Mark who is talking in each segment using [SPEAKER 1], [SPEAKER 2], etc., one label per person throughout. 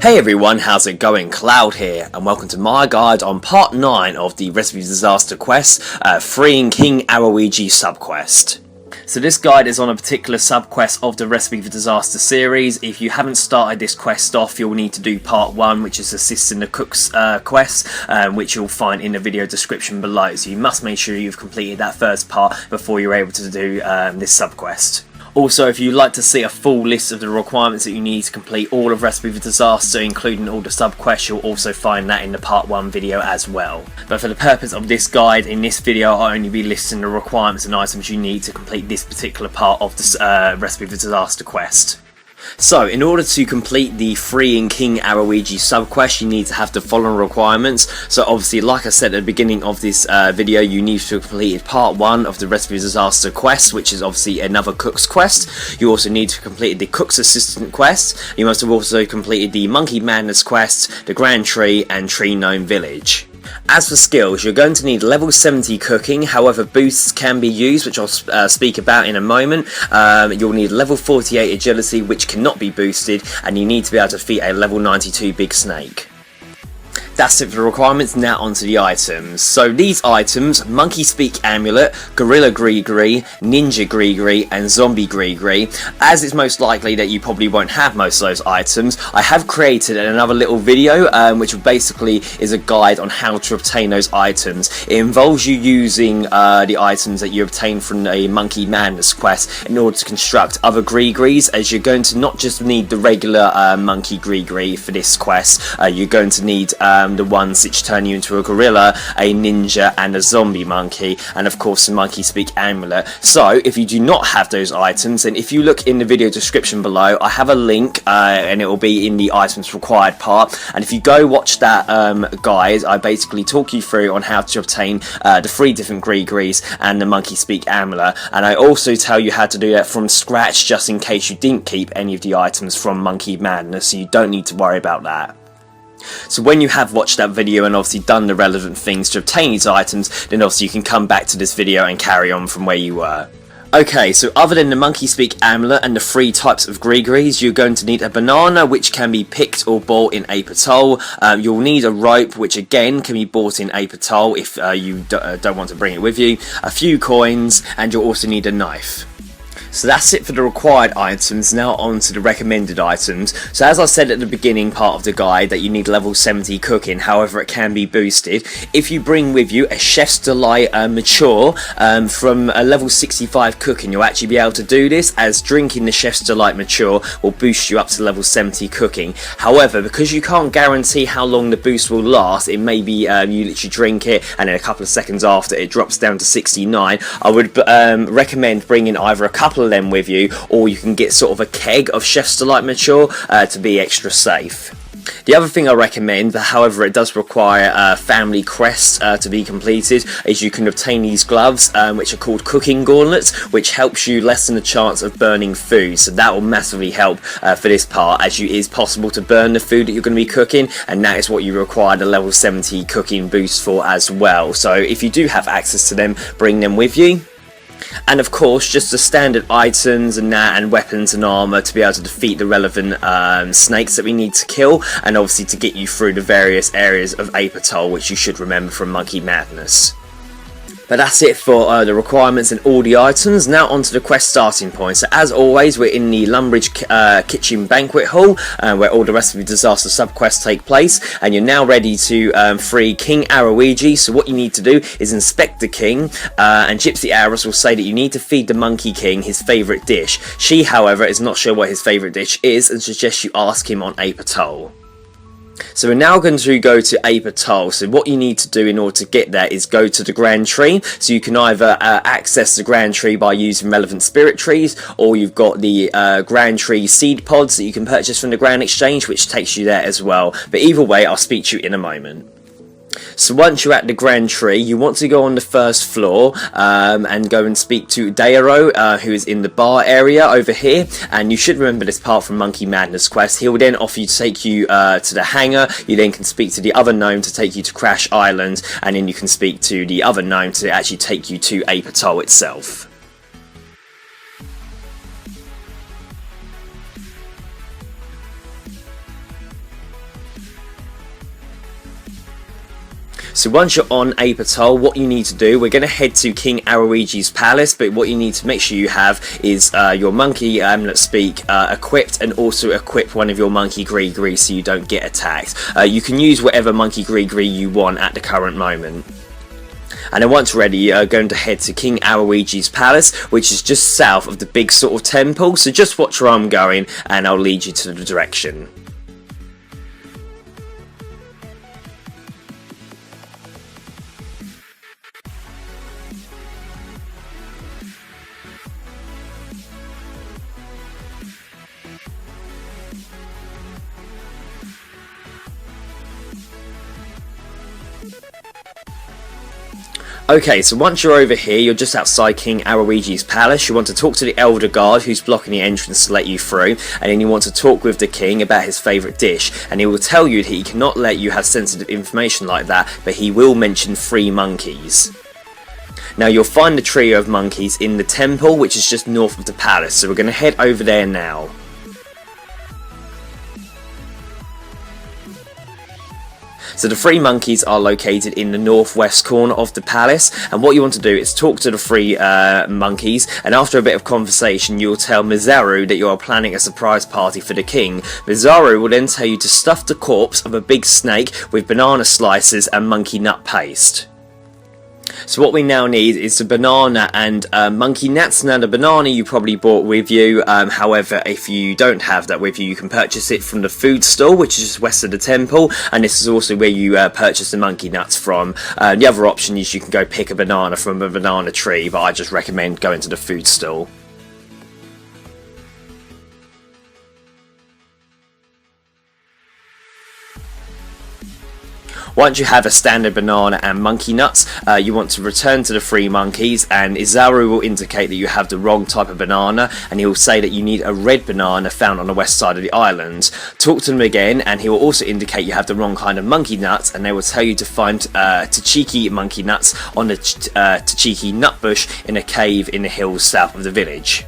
[SPEAKER 1] Hey everyone, how's it going? Cloud here, and welcome to my guide on part 9 of the Recipe Disaster quest, freeing King Awowogei subquest. So this guide is on a particular subquest of the Recipe for Disaster series. If you haven't started this quest off, you'll need to do part 1, which is assisting the cook's quest, which you'll find in the video description below. So you must make sure you've completed that first part before you're able to do this subquest. Also, if you'd like to see a full list of the requirements that you need to complete all of Recipe for Disaster, including all the sub-quests, you'll also find that in the part 1 video as well. But for the purpose of this guide, in this video I'll only be listing the requirements and items you need to complete this particular part of the Recipe for Disaster quest. So, in order to complete the freeing King Awowogei subquest, you need to have the following requirements. So obviously, like I said at the beginning of this video, you need to have completed part 1 of the Recipe Disaster quest, which is obviously another cook's quest. You also need to have completed the cook's assistant quest. You must have also completed the Monkey Madness quest, the Grand Tree, and Tree Gnome Village. As for skills, you're going to need level 70 cooking, however boosts can be used, which I'll speak about in a moment. You'll need level 48 agility, which cannot be boosted, and you need to be able to defeat a level 92 big snake. That's it for the requirements. Now onto the items. So these items, MonkeySpeak Amulet, Gorilla GreeGree, Ninja GreeGree, and Zombie GreeGree. As it's most likely that you probably won't have most of those items, I have created another little video which basically is a guide on how to obtain those items. It involves you using the items that you obtain from a Monkey Madness quest in order to construct other GreeGrees, as you're going to not just need the regular Monkey GreeGree for this quest, you're going to need the ones which turn you into a gorilla, a ninja, and a zombie monkey, and of course the MonkeySpeak Amulet. So if you do not have those items, then if you look in the video description below, I have a link and it will be in the items required part, and if you go watch that guide, I basically talk you through on how to obtain the 3 different GreeGrees and the MonkeySpeak Amulet, and I also tell you how to do that from scratch, just in case you didn't keep any of the items from Monkey Madness, so you don't need to worry about that. So when you have watched that video and obviously done the relevant things to obtain these items, then obviously you can come back to this video and carry on from where you were. Okay, so other than the MonkeySpeak Amulet and the 3 types of GreeGrees, you're going to need a banana, which can be picked or bought in Ape Atoll. You'll need a rope, which again can be bought in Ape Atoll if you don't want to bring it with you, a few coins, and you'll also need a knife. So that's it for the required items. Now on to the recommended items. So as I said at the beginning part of the guide that you need level 70 cooking, however it can be boosted. If you bring with you a Chef's Delight Mature from a level 65 cooking, you'll actually be able to do this, as drinking the Chef's Delight Mature will boost you up to level 70 cooking. However, because you can't guarantee how long the boost will last, it may be you literally drink it and then a couple of seconds after it drops down to 69. I would recommend bringing either a couple of them with you, or you can get sort of a keg of Chef's Delight Mature to be extra safe. The other thing I recommend, however it does require a family quest to be completed, is you can obtain these gloves which are called cooking gauntlets, which helps you lessen the chance of burning food. So that will massively help for this part, as it is possible to burn the food that you're going to be cooking, and that is what you require the level 70 cooking boost for as well. So if you do have access to them, bring them with you. And of course, just the standard items and that, and weapons and armour to be able to defeat the relevant snakes that we need to kill, and obviously to get you through the various areas of Ape Atoll, which you should remember from Monkey Madness. But that's it for the requirements and all the items. Now onto the quest starting point. So as always, we're in the Lumbridge Kitchen Banquet Hall, where all the Recipe Disaster subquests take place, and you're now ready to free King Awowogei. So what you need to do is inspect the king, and Gypsy Aris will say that you need to feed the Monkey King his favourite dish. She, however, is not sure what his favourite dish is, and suggests you ask him on Ape Atoll. So we're now going to go to Ape Atoll. So what you need to do in order to get there is go to the Grand Tree. So you can either access the Grand Tree by using relevant spirit trees, or you've got the Grand Tree seed pods that you can purchase from the Grand Exchange, which takes you there as well. But either way, I'll speak to you in a moment. So once you're at the Grand Tree, you want to go on the first floor and go and speak to Dairo, who is in the bar area over here, and you should remember this part from Monkey Madness quest. He will then offer you to take you to the hangar. You then can speak to the other gnome to take you to Crash Island, and then you can speak to the other gnome to actually take you to Ape Atoll itself. So once you're on Ape Atoll, what you need to do, we're going to head to King Awowogei's palace, but what you need to make sure you have is your monkey MonkeySpeak equipped, and also equip one of your monkey GreeGree so you don't get attacked. You can use whatever monkey GreeGree you want at the current moment. And then once ready, you're going to head to King Awowogei's palace, which is just south of the big sort of temple, so just watch where I'm going and I'll lead you to the direction. Okay, so once you're over here, you're just outside King Awowogei's palace. You want to talk to the elder guard who's blocking the entrance to let you through, and then you want to talk with the king about his favourite dish, and he will tell you that he cannot let you have sensitive information like that, but he will mention 3 monkeys. Now you'll find the trio of monkeys in the temple, which is just north of the palace, so we're going to head over there now. So the 3 monkeys are located in the northwest corner of the palace, and what you want to do is talk to the 3 monkeys, and after a bit of conversation you'll tell Mizaru that you are planning a surprise party for the king. Mizaru will then tell you to stuff the corpse of a big snake with banana slices and monkey nut paste. So what we now need is the banana and monkey nuts. Now the banana you probably brought with you, however if you don't have that with you, you can purchase it from the food stall, which is just west of the temple, and this is also where you purchase the monkey nuts from. The other option is you can go pick a banana from a banana tree, but I just recommend going to the food stall. Once you have a standard banana and monkey nuts, you want to return to the 3 monkeys, and Izaru will indicate that you have the wrong type of banana, and he will say that you need a red banana found on the west side of the island. Talk to them again, and he will also indicate you have the wrong kind of monkey nuts, and they will tell you to find Tachiki monkey nuts on the Tachiki nut bush in a cave in the hills south of the village.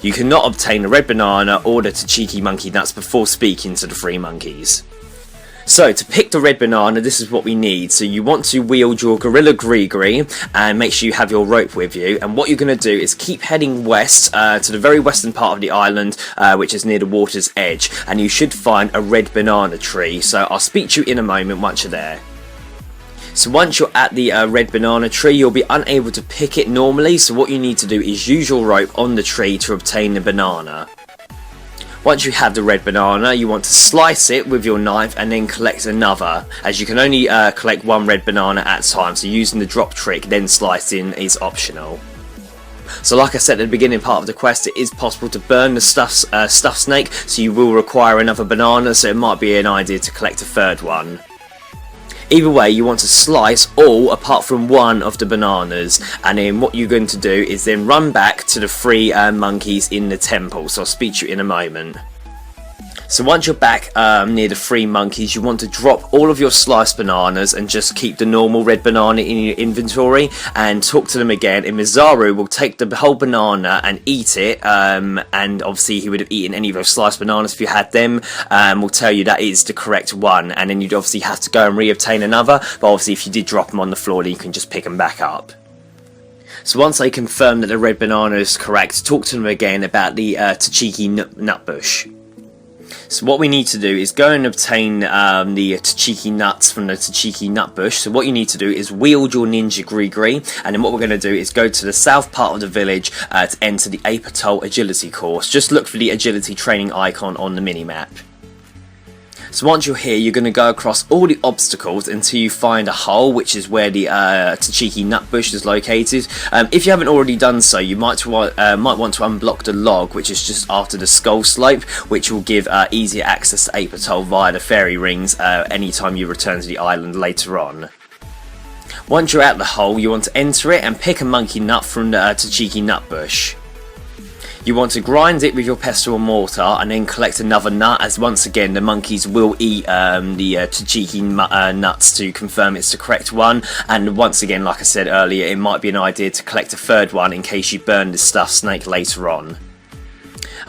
[SPEAKER 1] You cannot obtain the red banana or the Tachiki monkey nuts before speaking to the 3 monkeys. So to pick the red banana, this is what we need. So you want to wield your gorilla GreeGree and make sure you have your rope with you, and what you're going to do is keep heading west to the very western part of the island, which is near the water's edge, and you should find a red banana tree. So I'll speak to you in a moment once you're there. So once you're at the red banana tree, you'll be unable to pick it normally, so what you need to do is use your rope on the tree to obtain the banana. Once you have the red banana, you want to slice it with your knife and then collect another, as you can only collect 1 red banana at a time, so using the drop trick then slicing is optional. So like I said at the beginning part of the quest, it is possible to burn the stuffed snake, so you will require another banana, so it might be an idea to collect a 3rd one. Either way, you want to slice all apart from 1 of the bananas, and then what you're going to do is then run back to the 3 monkeys in the temple, so I'll speak to you in a moment. So once you're back near the 3 monkeys, you want to drop all of your sliced bananas and just keep the normal red banana in your inventory, and talk to them again, and Mizaru will take the whole banana and eat it, and obviously he would have eaten any of those sliced bananas if you had them, will tell you that is the correct one, and then you'd obviously have to go and re-obtain another, but obviously if you did drop them on the floor, then you can just pick them back up. So once they confirm that the red banana is correct, talk to them again about the Tachiki nut bush. So what we need to do is go and obtain the Tachiki nuts from the Tachiki nut bush. So what you need to do is wield your ninja GreeGree, and then what we're going to do is go to the south part of the village to enter the Ape Atoll agility course. Just look for the agility training icon on the minimap. So once you're here, you're going to go across all the obstacles until you find a hole, which is where the Tachiki nut bush is located. If you haven't already done so, you might want to unblock the log, which is just after the skull slope, which will give easier access to Ape Atoll via the fairy rings anytime you return to the island later on. Once you're at the hole, you want to enter it and pick a monkey nut from the Tachiki nut bush. You want to grind it with your pestle and mortar and then collect another nut, as once again the monkeys will eat the Tachiki nuts to confirm it's the correct one, and once again, like I said earlier, it might be an idea to collect a 3rd one in case you burn the stuffed snake later on.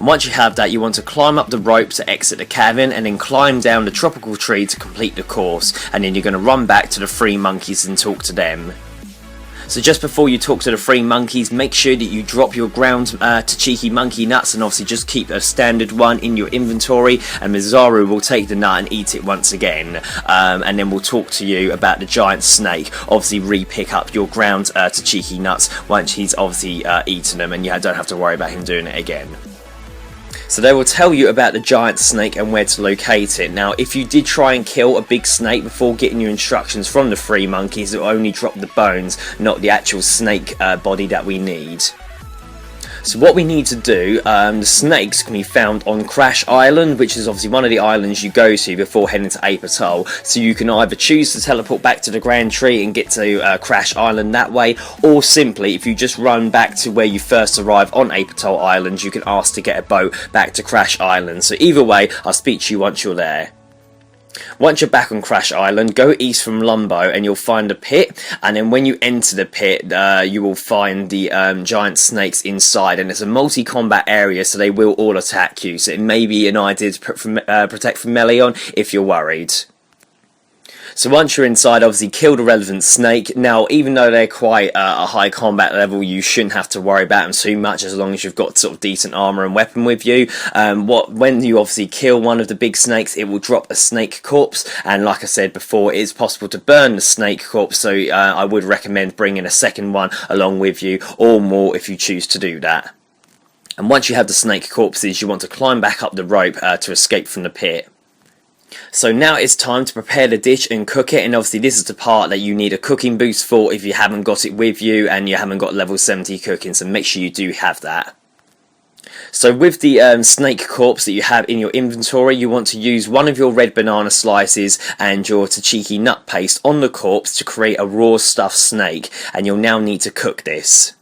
[SPEAKER 1] And once you have that, you want to climb up the rope to exit the cavern, and then climb down the tropical tree to complete the course, and then you're going to run back to the 3 monkeys and talk to them. So just before you talk to the 3 monkeys, make sure that you drop your ground tachiki monkey nuts, and obviously just keep a standard one in your inventory, and Mizaru will take the nut and eat it once again, and then we'll talk to you about the giant snake. Obviously re-pick up your ground tachiki nuts once he's obviously eaten them, and you don't have to worry about him doing it again. So they will tell you about the giant snake and where to locate it. Now, if you did try and kill a big snake before getting your instructions from the 3 monkeys, it will only drop the bones, not the actual snake body that we need. So what we need to do, the snakes can be found on Crash Island, which is obviously one of the islands you go to before heading to Ape Atoll. So you can either choose to teleport back to the Grand Tree and get to Crash Island that way, or simply, if you just run back to where you first arrived on Ape Atoll Island, you can ask to get a boat back to Crash Island. So either way, I'll speak to you once you're there. Once you're back on Crash Island, go east from Lumbo and you'll find a pit, and then when you enter the pit you will find the giant snakes inside, and it's a multi-combat area, so they will all attack you, so it may be an idea to protect from melee on if you're worried. So once you're inside, obviously kill the relevant snake. Now, even though they're quite a high combat level, you shouldn't have to worry about them too much as long as you've got sort of decent armour and weapon with you. When you obviously kill one of the big snakes, it will drop a snake corpse, and like I said before, it is possible to burn the snake corpse, so I would recommend bringing a second one along with you, or more if you choose to do that. And once you have the snake corpses, you want to climb back up the rope to escape from the pit. So now it's time to prepare the dish and cook it, and obviously this is the part that you need a cooking boost for if you haven't got it with you and you haven't got level 70 cooking, so make sure you do have that. So with the snake corpse that you have in your inventory, you want to use one of your red banana slices and your tachiki nut paste on the corpse to create a raw stuffed snake, and you'll now need to cook this.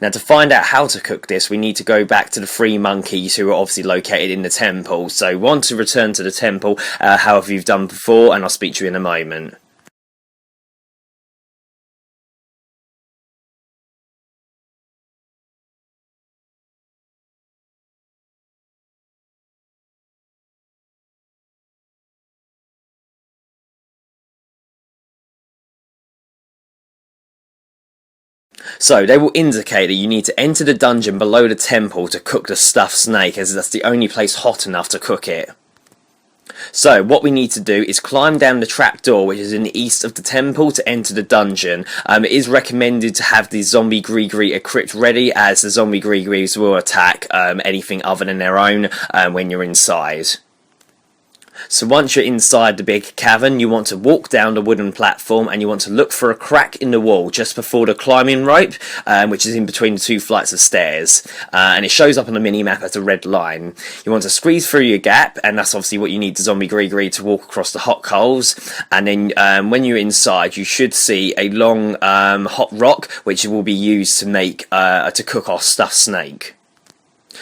[SPEAKER 1] Now, to find out how to cook this, we need to go back to the 3 monkeys who are obviously located in the temple. So want to return to the temple, however you've done before, and I'll speak to you in a moment. So they will indicate that you need to enter the dungeon below the temple to cook the stuffed snake, as that's the only place hot enough to cook it. So what we need to do is climb down the trapdoor, which is in the east of the temple, to enter the dungeon. It is recommended to have the zombie GreeGree equipped ready, as the zombie GreeGrees will attack anything other than their own when you're inside. So once you're inside the big cavern, you want to walk down the wooden platform, and you want to look for a crack in the wall just before the climbing rope, which is in between the 2 flights of stairs, and it shows up on the mini-map as a red line. You want to squeeze through your gap, and that's obviously what you need the zombie GreeGree to walk across the hot coals, and then when you're inside, you should see a long hot rock, which will be used to make to cook our stuffed snake.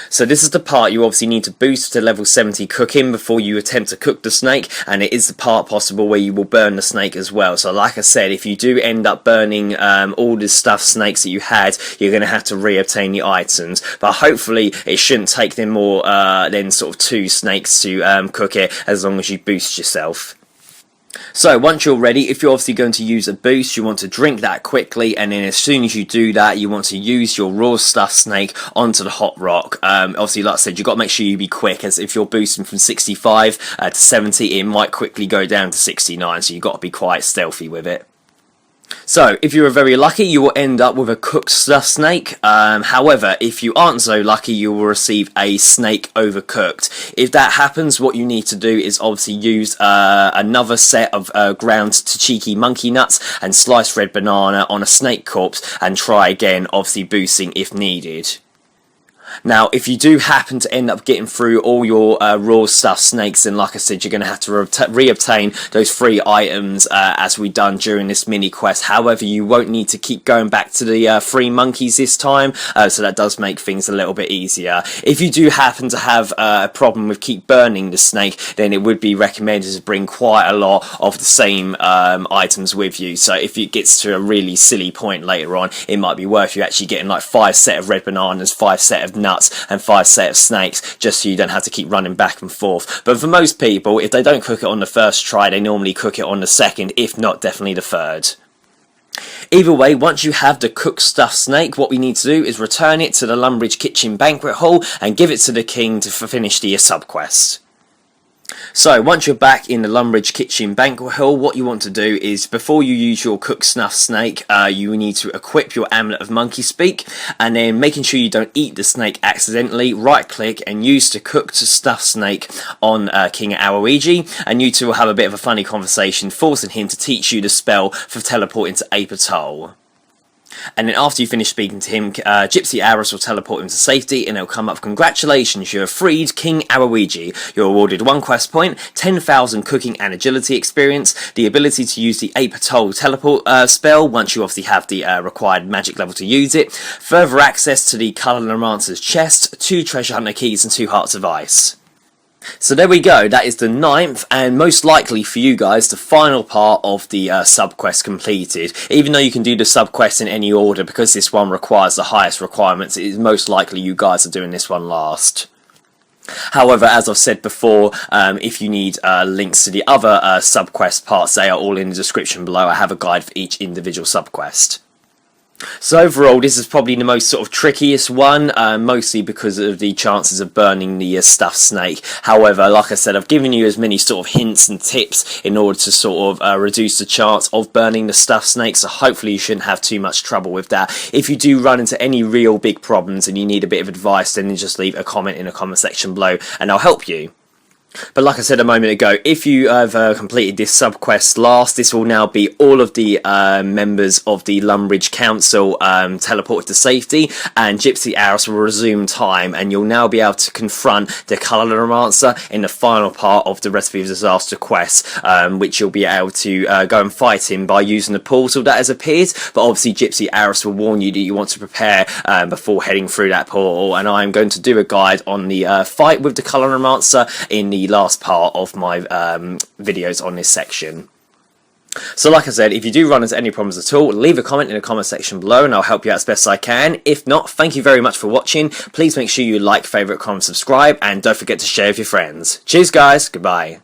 [SPEAKER 1] So this is the part you obviously need to boost to level 70 cooking before you attempt to cook the snake, and it is the part possible where you will burn the snake as well. So like I said, if you do end up burning all the stuffed snakes that you had, you're going to have to re-obtain the items, but hopefully it shouldn't take them more than sort of 2 snakes to cook it, as long as you boost yourself. So once you're ready, if you're obviously going to use a boost, you want to drink that quickly, and then as soon as you do that, you want to use your raw stuffed snake onto the hot rock. Obviously, like I said, you've got to make sure you be quick, as if you're boosting from 65 to 70, it might quickly go down to 69, so you've got to be quite stealthy with it. So, if you are very lucky, you will end up with a cooked stuffed snake. However, if you aren't so lucky, you will receive a snake overcooked. If that happens, what you need to do is obviously use another set of ground tachiki monkey nuts and sliced red banana on a snake corpse, and try again, obviously boosting if needed. Now, if you do happen to end up getting through all your raw stuffed snakes, then like I said, you're going to have to re-obtain those 3 items as we done during this mini quest. However, you won't need to keep going back to the 3 monkeys this time, so that does make things a little bit easier. If you do happen to have a problem with keep burning the snake, then it would be recommended to bring quite a lot of the same items with you. So if it gets to a really silly point later on, it might be worth you actually getting like 5 sets of red bananas, 5 sets of nuts and 5 sets of snakes, just so you don't have to keep running back and forth. But for most people, if they don't cook it on the first try, they normally cook it on the second, if not definitely the third. Either way, once you have the cooked stuffed snake, what we need to do is return it to the Lumbridge Kitchen Banquet Hall and give it to the king to finish the subquest. So, once you're back in the Lumbridge Kitchen Banquet Hall, what you want to do is, before you use your cooked snuffed snake, you need to equip your Amulet of MonkeySpeak, and then making sure you don't eat the snake accidentally, right click and use the cooked stuffed snake on King Awowogei, and you two will have a bit of a funny conversation, forcing him to teach you the spell for teleporting to Ape Atoll. And then after you finish speaking to him, Gypsy Arrows will teleport him to safety, and it'll come up, "Congratulations, you have freed King Awowogei. You're awarded 1 quest point, 10,000 cooking and agility experience, the ability to use the Ape Atoll teleport spell, once you obviously have the required magic level to use it, further access to the Colormancer's chest, 2 treasure hunter keys and 2 hearts of ice." So there we go, that is the 9th and most likely for you guys the final part of the subquest completed. Even though you can do the subquest in any order, because this one requires the highest requirements, it is most likely you guys are doing this one last. However, as I've said before, if you need links to the other subquest parts, they are all in the description below. I have a guide for each individual subquest. So overall, this is probably the most sort of trickiest one, mostly because of the chances of burning the stuffed snake. However, like I said, I've given you as many sort of hints and tips in order to sort of reduce the chance of burning the stuffed snake, so hopefully you shouldn't have too much trouble with that. If you do run into any real big problems and you need a bit of advice, then just leave a comment in the comment section below and I'll help you. But like I said a moment ago, if you have completed this subquest last, this will now be all of the members of the Lumbridge Council teleported to safety, and Gypsy Arrows will resume time, and you'll now be able to confront the Colormancer in the final part of the Recipe of Disaster quest, which you'll be able to go and fight him by using the portal that has appeared. But obviously Gypsy Arrows will warn you that you want to prepare before heading through that portal, and I'm going to do a guide on the fight with the Colormancer in the last part of my videos on this section. So like I said, if you do run into any problems at all, leave a comment in the comment section below and I'll help you out as best I can. If not, thank you very much for watching. Please make sure you like, favourite, comment, subscribe, and don't forget to share with your friends. Cheers guys, goodbye.